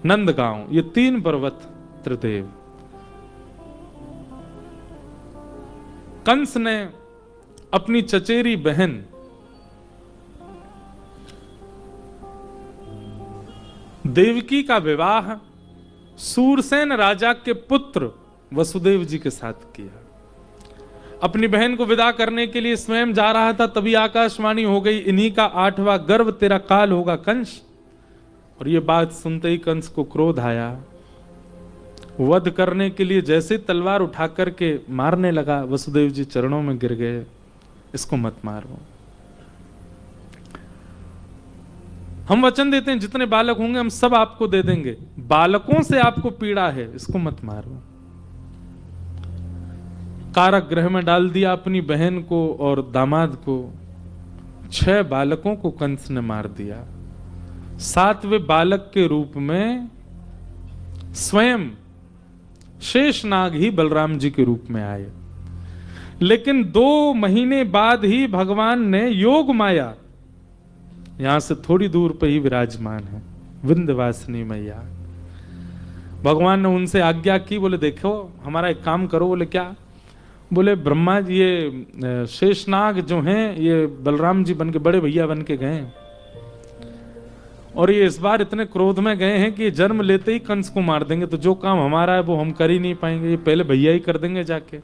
नंदगांव, ये 3 पर्वत त्रिदेव। कंस ने अपनी चचेरी बहन देवकी का विवाह सूरसेन राजा के पुत्र वसुदेव जी के साथ किया। अपनी बहन को विदा करने के लिए स्वयं जा रहा था, तभी आकाशवाणी हो गई, इन्हीं का 8वां गर्भ तेरा काल होगा कंस। और ये बात सुनते ही कंस को क्रोध आया, वध करने के लिए जैसे तलवार उठा करके मारने लगा। वसुदेव जी चरणों में गिर गए, इसको मत मारो। हम वचन देते हैं जितने बालक होंगे हम सब आपको दे देंगे, बालकों से आपको पीड़ा है, इसको मत मारो। कारागृह में डाल दिया अपनी बहन को और दामाद को। 6 बालकों को कंस ने मार दिया। 7वें बालक के रूप में स्वयं शेषनाग ही बलराम जी के रूप में आए। लेकिन 2 महीने बाद ही भगवान ने योग माया, यहां से थोड़ी दूर पे ही विराजमान है, विंध्यवासिनी मैया। भगवान ने उनसे आज्ञा की, बोले देखो हमारा एक काम करो। बोले क्या? बोले ब्रह्मा जी, ये शेषनाग जो हैं ये बलराम जी बन के बड़े भैया बन के गए, और ये इस बार इतने क्रोध में गए हैं कि ये जन्म लेते ही कंस को मार देंगे, तो जो काम हमारा है वो हम कर ही नहीं पाएंगे, ये पहले भैया ही कर देंगे जाके।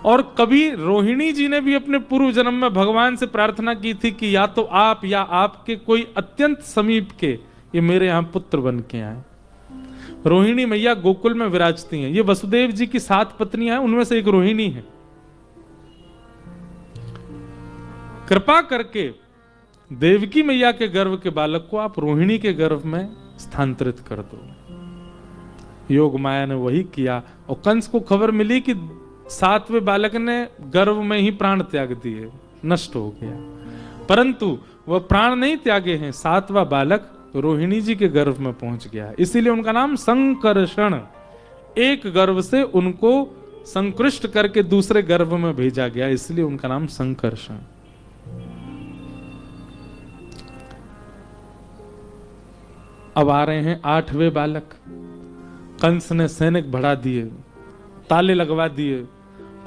और कभी रोहिणी जी ने भी अपने पूर्व जन्म में भगवान से प्रार्थना की थी कि या तो आप या आपके कोई अत्यंत समीप के ये मेरे यहां पुत्र बन के आए। रोहिणी मैया गोकुल में विराजती हैं। ये वसुदेव जी की 7 पत्नियां हैं, उनमें से एक रोहिणी है। कृपा करके देवकी मैया के गर्भ के बालक को आप रोहिणी के गर्भ में स्थानांतरित कर दो। योग माया ने वही किया, और कंस को खबर मिली कि 7वें बालक ने गर्भ में ही प्राण त्याग दिए, नष्ट हो गया। परंतु वह प्राण नहीं त्यागे हैं, 7वां बालक रोहिणी जी के गर्भ में पहुंच गया। इसीलिए उनका नाम संकर्षण, एक गर्भ से उनको संकृष्ट करके दूसरे गर्भ में भेजा गया, इसलिए उनका नाम संकर्षण। अब आ रहे हैं 8वें बालक। कंस ने सैनिक बढ़ा दिए, ताले लगवा दिए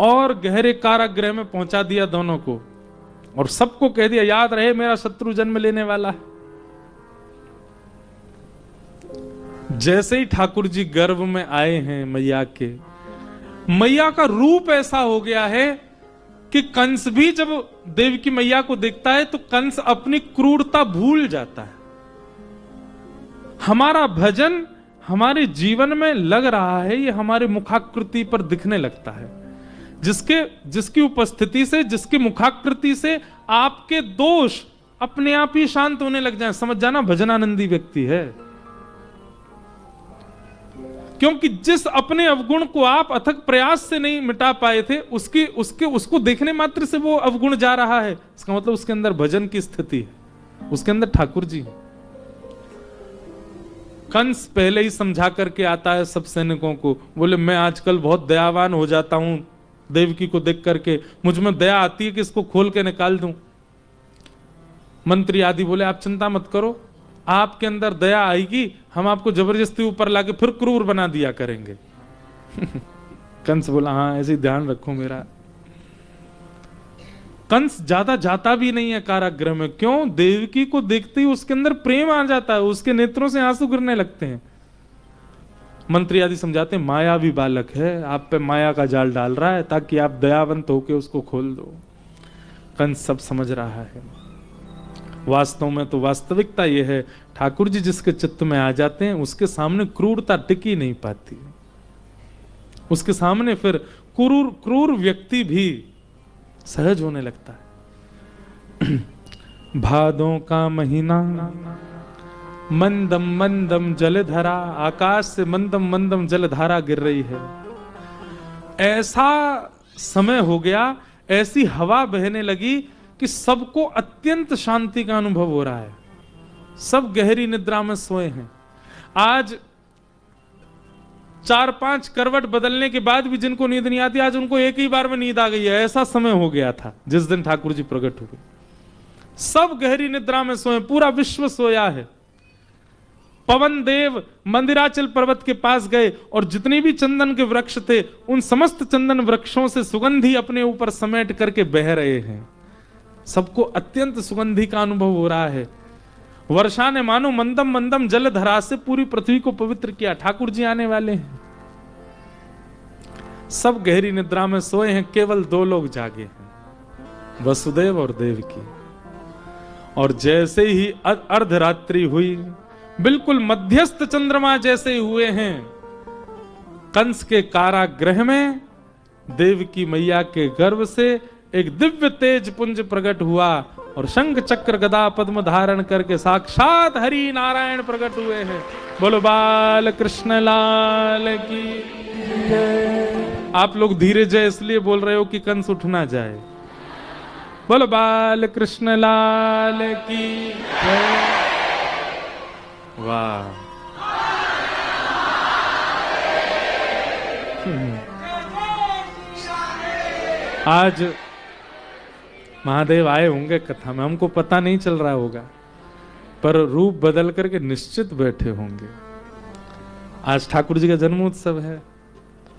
और गहरे कारागृह में पहुंचा दिया दोनों को, और सबको कह दिया याद रहे मेरा शत्रु जन्म लेने वाला है। जैसे ही ठाकुर जी गर्भ में आए हैं मैया के, मैया का रूप ऐसा हो गया है कि कंस भी जब देवकी मैया को देखता है तो कंस अपनी क्रूरता भूल जाता है। हमारा भजन हमारे जीवन में लग रहा है, ये हमारे मुखाकृति पर दिखने लगता है। जिसकी उपस्थिति से, जिसकी मुखाकृति से आपके दोष अपने आप ही शांत होने लग जाए, समझ जाना भजनानंदी व्यक्ति है। क्योंकि जिस अपने अवगुण को आप अथक प्रयास से नहीं मिटा पाए थे, उसको देखने मात्र से वो अवगुण जा रहा है, इसका मतलब उसके अंदर भजन की स्थिति है, उसके अंदर ठाकुर जी है। कंस पहले ही समझा करके आता है सब सैनिकों को, बोले मैं आजकल बहुत दयावान हो जाता हूं, देवकी को देख करके मुझ में दया आती है कि इसको खोल के निकाल दूं। मंत्री आदि बोले आप चिंता मत करो, आपके अंदर दया आएगी, हम आपको जबरदस्ती ऊपर लाके फिर क्रूर बना दिया करेंगे। कंस बोला हाँ ऐसे ध्यान रखो मेरा। कंस ज्यादा जाता भी नहीं है कारागृह में, क्यों? देवकी को देखते ही उसके अंदर प्रेम आ जाता है, उसके नेत्रों से आंसू गिरने लगते हैं। मंत्री आदि समझाते हैं माया भी बालक है, आप पे माया का जाल डाल रहा है ताकि आप दयावंत होके उसको खोल दो। कंस सब समझ रहा है। वास्तव में तो वास्तविकता यह है, ठाकुर जी जिसके चित्त में आ जाते हैं उसके सामने क्रूरता टिकी नहीं पाती, उसके सामने फिर क्रूर व्यक्ति भी सहज होने लगता है। भादों का महीना मंदम मंदम जलधारा, आकाश से मंदम मंदम जलधारा गिर रही है। ऐसा समय हो गया, ऐसी हवा बहने लगी कि सबको अत्यंत शांति का अनुभव हो रहा है। सब गहरी निद्रा में सोए हैं। आज 4-5 करवट बदलने के बाद भी जिनको नींद नहीं आती, आज उनको एक ही बार में नींद आ गई है। ऐसा समय हो गया था जिस दिन ठाकुर जी प्रकट हुए। सब गहरी निद्रा में सोए, पूरा विश्व सोया है। पवन देव मंदिराचल पर्वत के पास गए और जितनी भी चंदन के वृक्ष थे उन समस्त चंदन वृक्षों से सुगंधी अपने ऊपर समेट करके बह रहे हैं। सबको अत्यंत सुगंधी का अनुभव हो रहा है। वर्षा ने मानो मंदम मंदम जल धरा से पूरी पृथ्वी को पवित्र किया। ठाकुर जी आने वाले हैं। सब गहरी निद्रा में सोए हैं, केवल दो लोग जागे हैं, वसुदेव और देवकी। और जैसे ही अर्धरात्रि हुई, बिल्कुल मध्यस्थ चंद्रमा जैसे हुए हैं, कंस के कारागृह में देवकी मैया के गर्भ से एक दिव्य तेज पुंज प्रकट हुआ और शंख चक्र गदा पद्म धारण करके साक्षात हरि नारायण प्रकट हुए हैं। बोलो बाल कृष्ण लाल की जय। आप लोग धीरे जय इसलिए बोल रहे हो कि कंस उठ ना जाए। बोलो बाल कृष्ण लाल की जय। वाह, आज महादेव आए होंगे कथा में, हमको पता नहीं चल रहा होगा, पर रूप बदल करके निश्चित बैठे होंगे। आज ठाकुर जी का जन्मोत्सव है,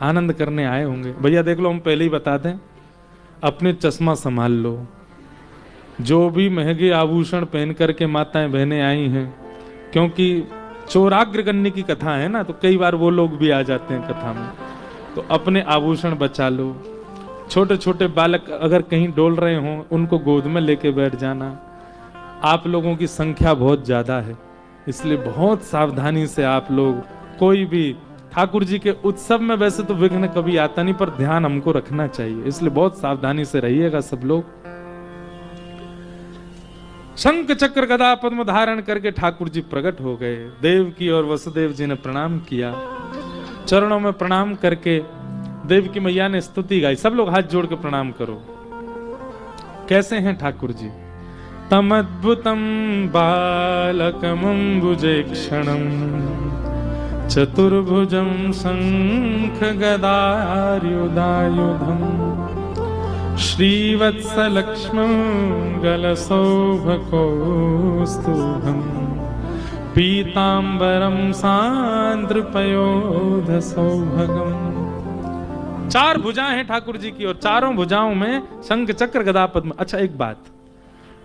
आनंद करने आए होंगे। भैया देख लो, हम पहले ही बता दें, अपने चश्मा संभाल लो। जो भी महंगे आभूषण पहन करके माताएं बहनें आई हैं, क्योंकि चौराग्र करने की कथा है ना, तो कई बार वो लोग भी आ जाते हैं कथा में, तो अपने आभूषण बचा लो। छोटे छोटे बालक अगर कहीं डोल रहे हों, उनको गोद में लेके बैठ जाना। आप लोगों की संख्या बहुत ज्यादा है, इसलिए बहुत सावधानी से आप लोग, कोई भी ठाकुर जी के उत्सव में वैसे तो विघ्न कभी आता नहीं, पर ध्यान हमको रखना चाहिए, इसलिए बहुत सावधानी से रहिएगा सब लोग। शंख चक्र गदा पद्म धारण करके ठाकुर जी प्रकट हो गए। देवकी और वसुदेव जी ने प्रणाम किया। चरणों में प्रणाम करके देवकी मैया ने स्तुति गाई। सब लोग हाथ जोड़ के प्रणाम करो। कैसे हैं ठाकुर जी? तमद्भुतम बालकमंबुजे क्षणम चतुर्भुजम शंख गदायुधायुधम श्रीवत्सलक्ष्मं पीतांबरम सांद्रपयोध सौभगम। चार भुजाएं हैं ठाकुर जी की और चारों भुजाओं में शंख चक्र गदा पद्म। अच्छा एक बात,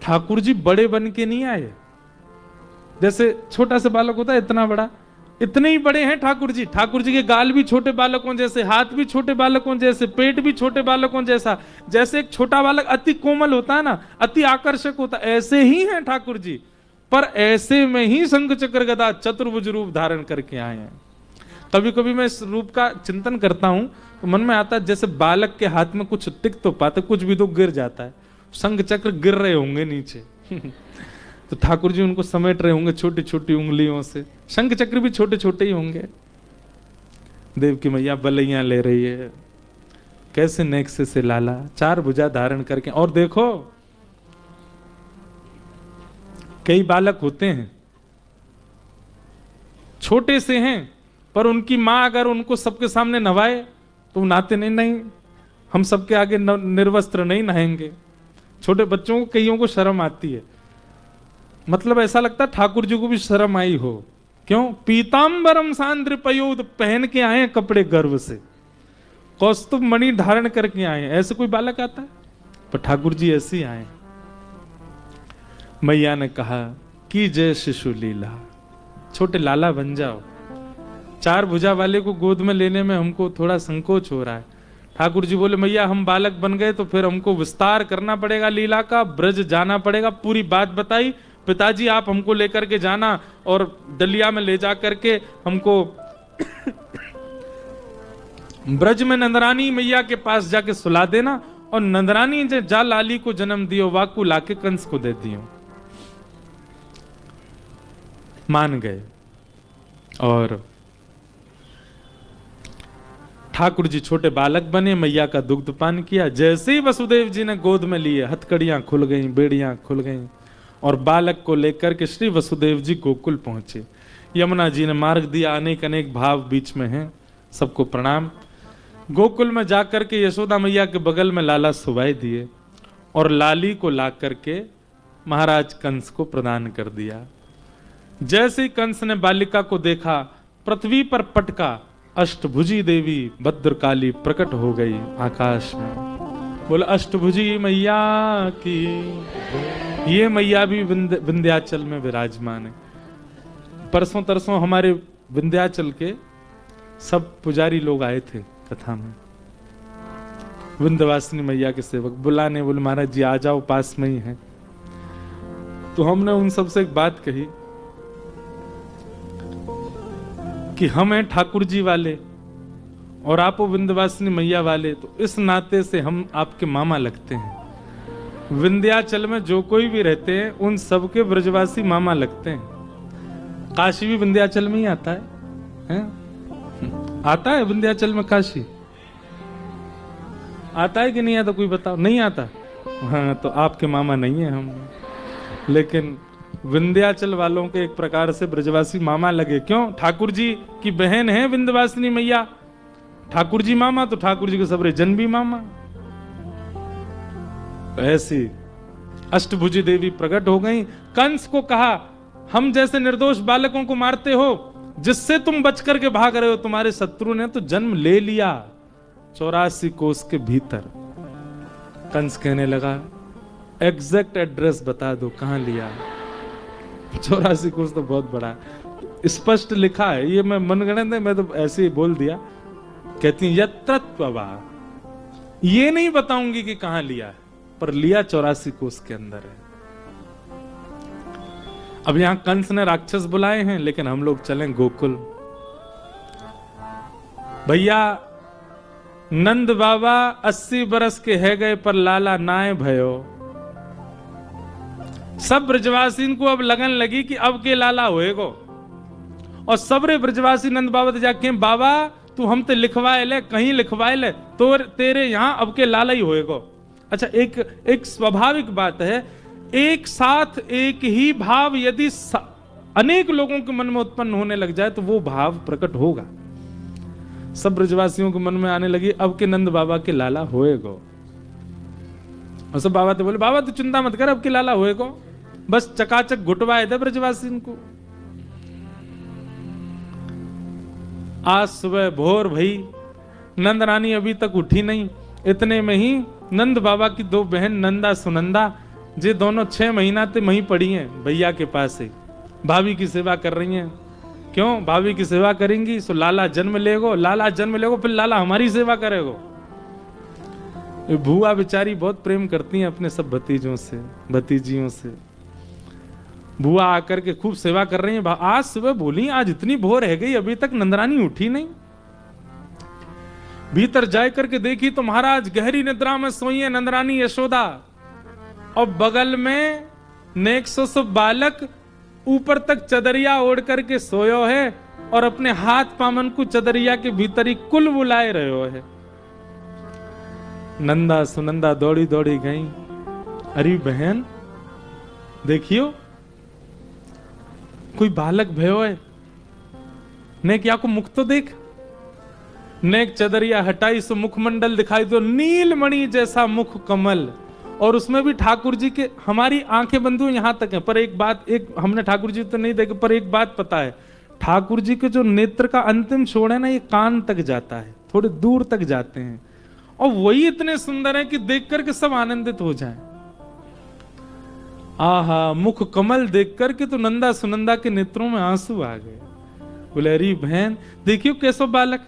ठाकुर जी बड़े बन के नहीं आए। जैसे छोटा सा बालक होता है इतना बड़ा, इतने ही बड़े हैं ठाकुर जी। ठाकुर जी के गाल भी छोटे बालकों जैसे, हाथ भी छोटे बालकों जैसे, पेट भी छोटे बालकों जैसा। जैसे एक छोटा बालक अति कोमल होता है ना, अति आकर्षक होता है, ऐसे ही हैं ठाकुर जी। पर ऐसे में ही शंख चक्र गदा चतुर्भुज रूप धारण करके आए हैं। कभी कभी मैं इस रूप का चिंतन करता हूं तो मन में आता है जैसे बालक के हाथ में कुछ टिक तो पाते, कुछ भी तो गिर जाता है, शंख चक्र गिर रहे होंगे नीचे तो ठाकुर जी उनको समेट रहे होंगे छोटी छोटी उंगलियों से। शंख चक्र भी छोटे छोटे ही होंगे। देवकी मैया बलैया ले रही है, कैसे नेक्से से लाला, चार भुजा धारण करके। और देखो कई बालक होते हैं छोटे से हैं, पर उनकी मां अगर उनको सबके सामने नहवाए तो नहाते नहीं। नहीं, हम सबके आगे निर्वस्त्र नहीं नहाएंगे। छोटे बच्चों को कईयों को शर्म आती है, मतलब ऐसा लगता है ठाकुर जी को भी शर्म आई हो। क्यों? पीतांबरम सांद्र पयोध, पहन के आए कपड़े गर्व से, कौस्तुभ मणि धारण करके आए। ऐसे कोई बालक आता है? पर ठाकुर जी ऐसे ही आए। मैया ने कहा कि जय शिशु लीला, छोटे लाला बन जाओ। चार भुजा वाले को गोद में लेने में हमको थोड़ा संकोच हो रहा है। ठाकुर जी बोले मैया हम बालक बन गए तो फिर हमको विस्तार करना पड़ेगा लीला का, ब्रज जाना पड़ेगा। पूरी बात बताई, पिताजी आप हमको लेकर के जाना और डलिया में ले जा करके हमको ब्रज में नंदरानी मैया के पास जाके सुला देना, और नंदरानी ने जा लाली को जन्म दियो, वाकू लाके कंस को दे दियो। मान गए और ठाकुर जी छोटे बालक बने, मैया का दुग्ध पान किया। जैसे ही वसुदेव जी ने गोद में लिए, हथकड़ियां खुल गईं, बेड़ियां खुल गईं, और बालक को लेकर के श्री वसुदेव जी गोकुल पहुंचे। यमुना जी ने मार्ग दिया, अनेक अनेक भाव बीच में हैं, सबको प्रणाम। गोकुल में जाकर के यशोदा मैया के बगल में लाला सुवाई दिए और लाली को ला करके महाराज कंस को प्रदान कर दिया। जैसे ही कंस ने बालिका को देखा, पृथ्वी पर पटका, अष्टभुजी देवी भद्रकाली प्रकट हो गई आकाश में। बोला अष्टभुजी मैया की। ये मैया भी विंध्याचल में विराजमान है। परसों तरसों हमारे विंध्याचल के सब पुजारी लोग आए थे कथा में, विंध्यवासिनी मैया के सेवक बुलाने, बोले महाराज जी आ जाओ, पास में ही है। तो हमने उन सबसे एक बात कही कि हम हैं ठाकुर जी वाले और आप विंध्यवासिनी मैया वाले, तो इस नाते से हम आपके मामा लगते हैं। विंध्याचल में जो कोई भी रहते हैं उन सबके ब्रजवासी मामा लगते हैं। काशी भी विंध्याचल में ही आता है? आता है विंध्याचल में काशी? आता है कि नहीं आता? कोई बताओ। नहीं आता? हाँ, तो आपके मामा नहीं है हम, लेकिन विंध्याचल वालों के एक प्रकार से ब्रजवासी मामा लगे। क्यों? ठाकुर जी की बहन है विंध्यवासिनी मैया, ठाकुर जी मामा, तो ठाकुर जी के सबरे जन भी मामा। ऐसी अष्टभुजी देवी प्रकट हो गई। कंस को कहा हम जैसे निर्दोष बालकों को मारते हो, जिससे तुम बच करके भाग रहे हो, तुम्हारे शत्रु ने तो जन्म ले लिया 84 कोस के भीतर। कंस कहने लगा एग्जैक्ट एड्रेस बता दो, कहां लिया? 84 कोस तो बहुत बड़ा, स्पष्ट लिखा है। ये मैं मनगढ़ंत है, मैं तो ऐसे ही बोल दिया। कहती है यत्रत्ववा, ये नहीं बताऊंगी कि कहां लिया, पर लिया 84 कोस के अंदर है। अब यहां कंस ने राक्षस बुलाए हैं, लेकिन हम लोग चलें गोकुल। भैया नंद बाबा 80 बरस के है गए, पर लाला नाय भयो। सब ब्रजवासी को अब लगन लगी कि अब के लाला होएगो, और सबरे ब्रजवासी नंद बाबा तो जाके बाबा तू हम ते लिखवाए ले, कहीं लिखवाए ले, तो तेरे यहां अब के लाला ही होएगो। अच्छा, एक स्वाभाविक बात है, एक साथ एक ही भाव यदि अनेक लोगों के मन में उत्पन्न होने लग जाए तो वो भाव प्रकट होगा। सब ब्रजवासियों के मन में आने लगी अब के नंद बाबा के लाला होएगो। और सब बाबा तो बोले बाबा तू चिंता मत कर, अब के लाला होएगो, बस चकाचक घुटवाए दे ब्रजवासी को। आज सुबह भोर भई, नंद रानी अभी तक उठी नहीं। इतने में ही नंद बाबा की दो बहन नंदा सुनंदा, जे दोनों 6 महीना ते वहीं पड़ी हैं भैया के पास से, भाभी की सेवा कर रही हैं। क्यों? भाभी की सेवा करेंगी सो लाला जन्म लेगो, लाला जन्म लेगो, फिर लाला हमारी सेवा करेगो। बुआ बेचारी बहुत प्रेम करती हैं अपने सब भतीजों से, भतीजियों से। बुआ आकर के खूब सेवा कर रही हैं। आज सुबह बोली आज इतनी भोर रह गई, अभी तक नंदरानी उठी नहीं। भीतर जाए करके देखी तो महाराज गहरी निद्रा में सोई है नंदरानी यशोदा, और बगल में नेक्सो बालक ऊपर तक चदरिया ओढ़ करके सोयो है, और अपने हाथ पामन को चदरिया के भीतर ही कुल बुलाए रहे है। नंदा सुनंदा दौड़ी दौड़ी गई। अरे बहन देखियो, कोई बालक भयो है, ने क्या को मुख तो देख। नेक चदरिया हटाई सो मुखमंडल दिखाई दो, नीलमणि जैसा मुख कमल, और उसमें भी ठाकुर जी के। हमारी आंखें बंधु यहां तक है, पर एक बात, एक हमने ठाकुर जी तो नहीं देखे, पर एक बात पता है, ठाकुर जी के जो नेत्र का अंतिम छोड़ है ना, ये कान तक जाता है, थोड़े दूर तक जाते हैं, और वही इतने सुंदर है कि देख करके सब आनंदित हो जाएं। आहा, मुख कमल देख करके तो नंदा सुनंदा के नेत्रों में आंसू आ गए। बोले अरे बहन देखियो कैसो बालक।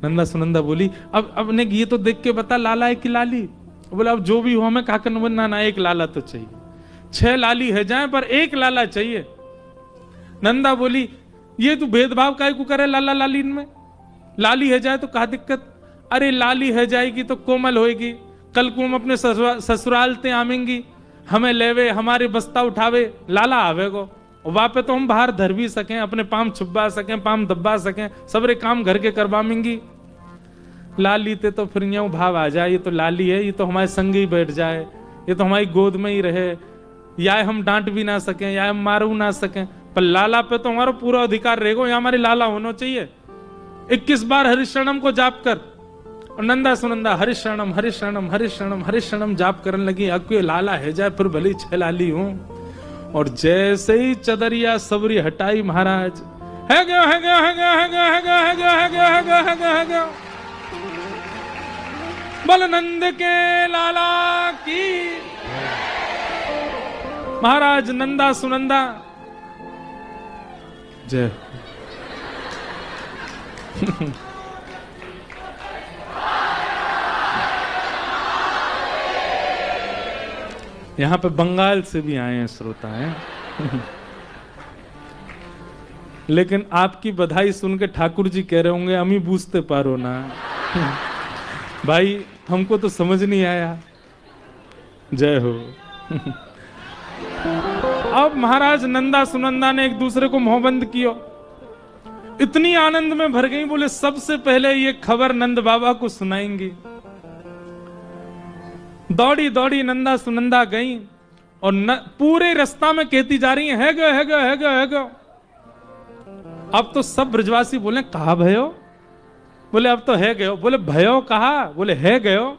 नंदा सुनंदा बोली अब ने ये तो देख के बता लाला है कि लाली। बोला अब जो भी हो, हमें काकन ना एक लाला तो चाहिए, 6 लाली है जाए पर एक लाला चाहिए। नंदा बोली ये तू भेदभाव काहे को करे लाला लालीन में, लाली है जाए तो कहा दिक्कत। अरे लाली है जाएगी तो कोमल होएगी, कल को हम अपने ससुराल ते आवेंगी, हमें लेवे हमारे बस्ता उठावे, लाला आवेगो, वहां पे तो हम बाहर धर भी सकें, अपने पाम छुपा सकें, पाम दबा सकें, सबरे काम घर के करवाएंगी। लाली ते तो फिर यूं भाव आ जाए, ये तो लाली है, ये तो हमारे संग ही बैठ जाए, ये तो हमारी गोद में ही रहे, या हम डांट भी ना सकें, या हम मारू ना सकें, पर लाला पे तो हमारा पूरा अधिकार रहेगा, या हमारे लाला होना चाहिए। 21 बार हरिशरणम को जाप कर। और नंदा सुनंदा हरिशरणम हरिशरणम हरिशरणम हरिशरणम जाप करने लगी। अब लाला है जाए फिर भले 6 लाली हूं। और जैसे ही चदरिया सबरी हटाई महाराज, है गयो है गयो है गयो है गयो है गयो है गयो है गयो है गयो है गयो है गयो। बल नंद के लाला की। महाराज नंदा सुनंदा जय। यहाँ पे बंगाल से भी आए हैं श्रोता हैं। लेकिन आपकी बधाई सुन के ठाकुर जी कह रहे होंगे अमी बूझते पारो ना। भाई हमको तो समझ नहीं आया। जय हो। अब महाराज नंदा सुनंदा ने एक दूसरे को मोहबंद किया, इतनी आनंद में भर गई, बोले सबसे पहले ये खबर नंद बाबा को सुनाएंगी। दौड़ी दौड़ी नंदा सुनंदा गई और पूरे रास्ता में कहती जा रही है गयो है गयो है गयो है गयो। अब तो सब ब्रजवासी बोले कहा भयो? बोले अब तो है गयो। बोले भयो कहा? बोले है गयो।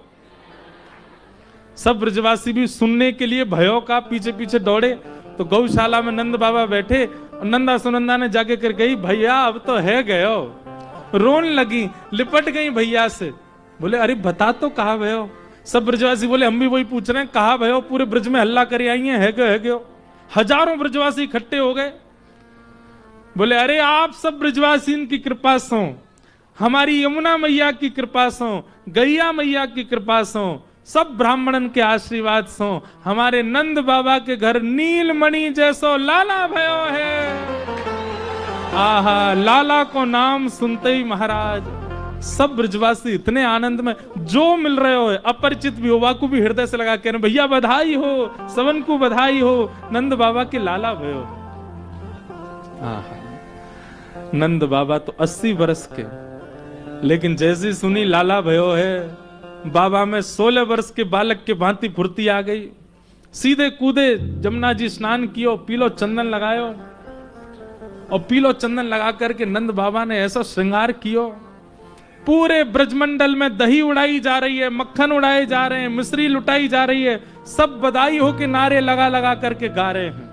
सब ब्रजवासी भी सुनने के लिए भयो का पीछे पीछे दौड़े। तो गौशाला में नंद बाबा बैठे और नंदा सुनंदा ने जाके कर गई भैया अब तो है गयो। रोने लगी, लिपट गई भैया से। बोले अरे बता तो कहा भयो? सब ब्रजवासी बोले हम भी वही पूछ रहे हैं कहा भयो? पूरे ब्रज में हल्ला कर आई है गयो है गयो। हजारों ब्रजवासी इकट्ठे हो गए। बोले अरे आप सब ब्रजवासी की कृपा सो, हमारी यमुना मैया की कृपा सो, गैया मैया की कृपा सो, सब ब्राह्मणन के आशीर्वाद सो, हमारे नंद बाबा के घर नीलमणि जैसो लाला भयो है। आहा, लाला को नाम सुनते ही महाराज सब ब्रजवासी इतने आनंद में, जो मिल रहे हो अपरिचित भी हो वाकू भी हृदय से लगा के भैया बधाई हो, सवन को बधाई हो, नंद बाबा के लाला भयो। आहा, नंद बाबा तो 80 वर्ष के, लेकिन जैसी सुनी लाला भयो है, बाबा में 16 वर्ष के बालक के भांति फुर्ती आ गई। सीधे कूदे, जमुना जी स्नान कियो, पीलो चंदन लगायो और पीलो चंदन लगा करके नंद बाबा ने ऐसा श्रृंगार कियो। पूरे ब्रजमंडल में दही उड़ाई जा रही है, मक्खन उड़ाए जा रहे हैं, मिश्री लुटाई जा रही है, सब बधाई हो के नारे लगा लगा करके गा रहे हैं।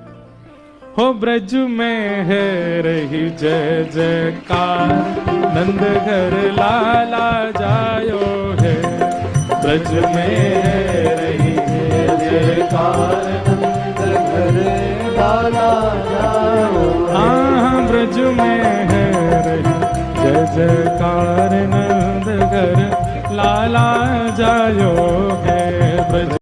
हो ब्रज में है रही जय जयकार, नंद घर लाला जायो है। ब्रज में है रही जय जयकार,